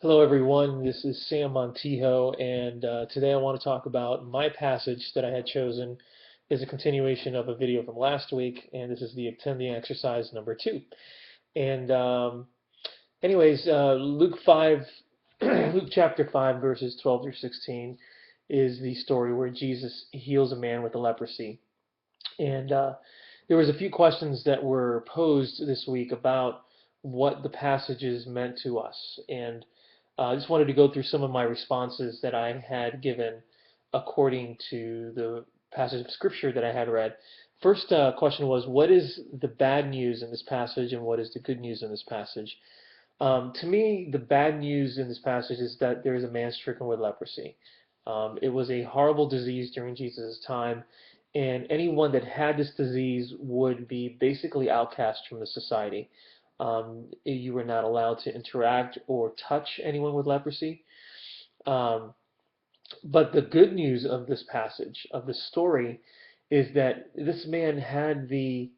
Hello, everyone. This is Sam Montijo, and today I want to talk about my passage that I had chosen is a continuation of a video from last week, and this is the attending exercise number 2. And Luke 5, Luke chapter 5, verses 12 through 16 is the story where Jesus heals a man with leprosy. And there was a few questions that were posed this week about what the passages meant to us. And I just wanted to go through some of my responses that I had given according to the passage of scripture that I had read. First question was, what is the bad news in this passage and what is the good news in this passage? To me, the bad news in this passage is that there is a man stricken with leprosy. It was a horrible disease during Jesus' time, and anyone that had this disease would be basically outcast from the society. You were not allowed to interact or touch anyone with leprosy. Um, but the good news of this passage, of this story, is that this man had the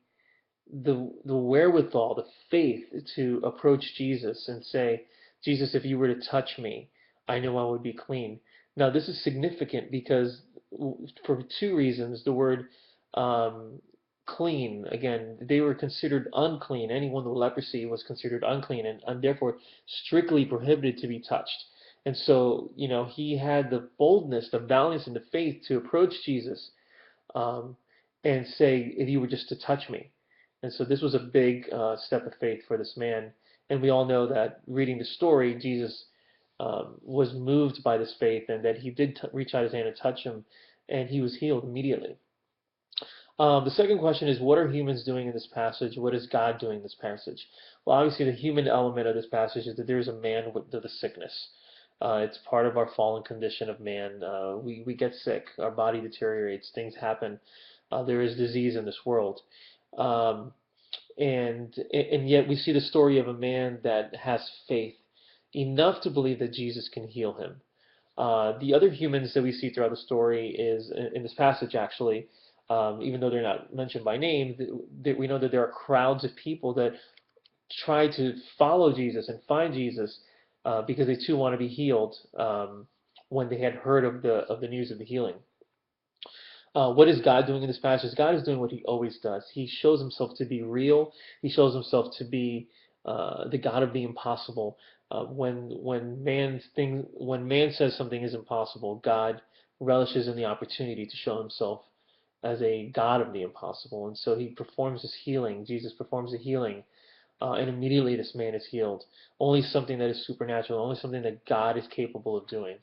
wherewithal, the faith to approach Jesus and say, Jesus, if you were to touch me, I know I would be clean. Now, this is significant because for two reasons. The word um, clean, again, they were considered unclean. Anyone with leprosy was considered unclean and therefore strictly prohibited to be touched. And so, he had the boldness, the valiance, and the faith to approach Jesus um, and say, if you were just to touch me. And so this was a big step of faith for this man. And we all know that reading the story, Jesus was moved by this faith and that he did reach out his hand and touch him, and he was healed immediately. The second question is, what are humans doing in this passage? What is God doing in this passage? Well, obviously, the human element of this passage is that there is a man with the sickness. It's part of our fallen condition of man. We get sick, our body deteriorates, things happen. There is disease in this world. Um, and yet we see the story of a man that has faith enough to believe that Jesus can heal him. The other humans that we see throughout the story is in this passage actually, even though they're not mentioned by name, that we know that there are crowds of people that try to follow Jesus and find Jesus because they too want to be healed when they had heard of the news of the healing. What is God doing in this passage? God is doing what He always does. He shows Himself to be real. He shows Himself to be the God of the impossible. When man says something is impossible, God relishes in the opportunity to show Himself as a God of the impossible. And so He performs His healing. Jesus performs the healing, and immediately this man is healed. Only something that is supernatural, only something that God is capable of doing.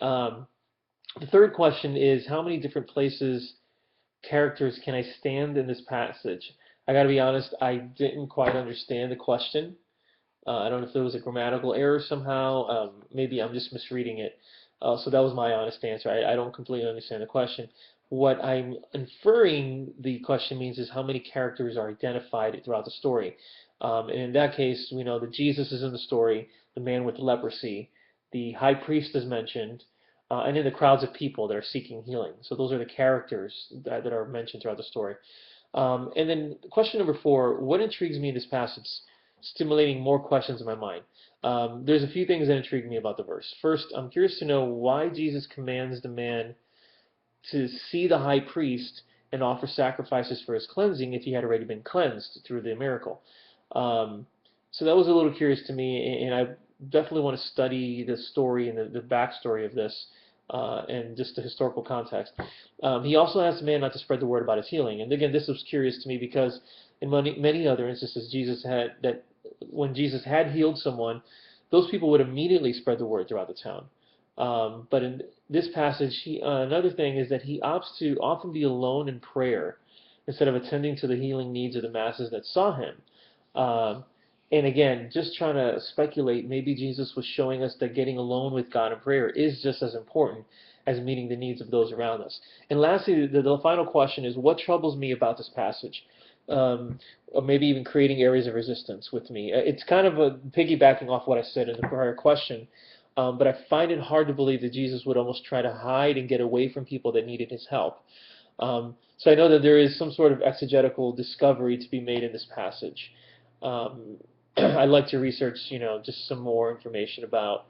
Um, the third question is, how many different places, characters can I stand in this passage? I got to be honest, I didn't quite understand the question. I don't know if there was a grammatical error somehow. Maybe I'm just misreading it. So that was my honest answer. I don't completely understand the question. What I'm inferring the question means is how many characters are identified throughout the story. And in that case, we know that Jesus is in the story, the man with leprosy, the high priest is mentioned, and then the crowds of people that are seeking healing. So those are the characters that are mentioned throughout the story. And then question number 4, what intrigues me in this passage, stimulating more questions in my mind? There's a few things that intrigue me about the verse. First, I'm curious to know why Jesus commands the man to see the high priest and offer sacrifices for his cleansing if he had already been cleansed through the miracle. Um, so that was a little curious to me, and I definitely want to study the story and the backstory of this and just the historical context. He also asked the man not to spread the word about his healing. And again, this was curious to me because in many other instances, when Jesus had healed someone, those people would immediately spread the word throughout the town. But in this passage, another thing is that he opts to often be alone in prayer instead of attending to the healing needs of the masses that saw him. Um, and again, just trying to speculate, maybe Jesus was showing us that getting alone with God in prayer is just as important as meeting the needs of those around us. And lastly, the final question is, what troubles me about this passage? Or maybe even creating areas of resistance with me. It's kind of a piggybacking off what I said in the prior question, but I find it hard to believe that Jesus would almost try to hide and get away from people that needed his help. So I know that there is some sort of exegetical discovery to be made in this passage. Um, I'd like to research, just some more information about,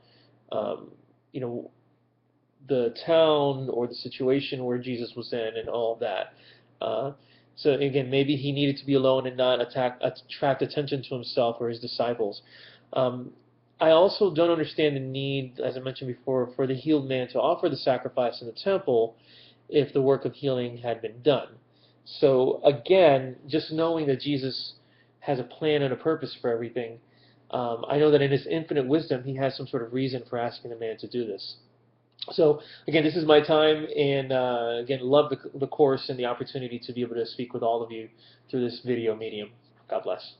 um, you know, the town or the situation where Jesus was in and all of that. Uh, so again, maybe he needed to be alone and not attract attention to himself or his disciples. Um, I also don't understand the need, as I mentioned before, for the healed man to offer the sacrifice in the temple if the work of healing had been done. So again, just knowing that Jesus has a plan and a purpose for everything, I know that in his infinite wisdom, he has some sort of reason for asking the man to do this. So again, this is my time, and again, love the course and the opportunity to be able to speak with all of you through this video medium. God bless.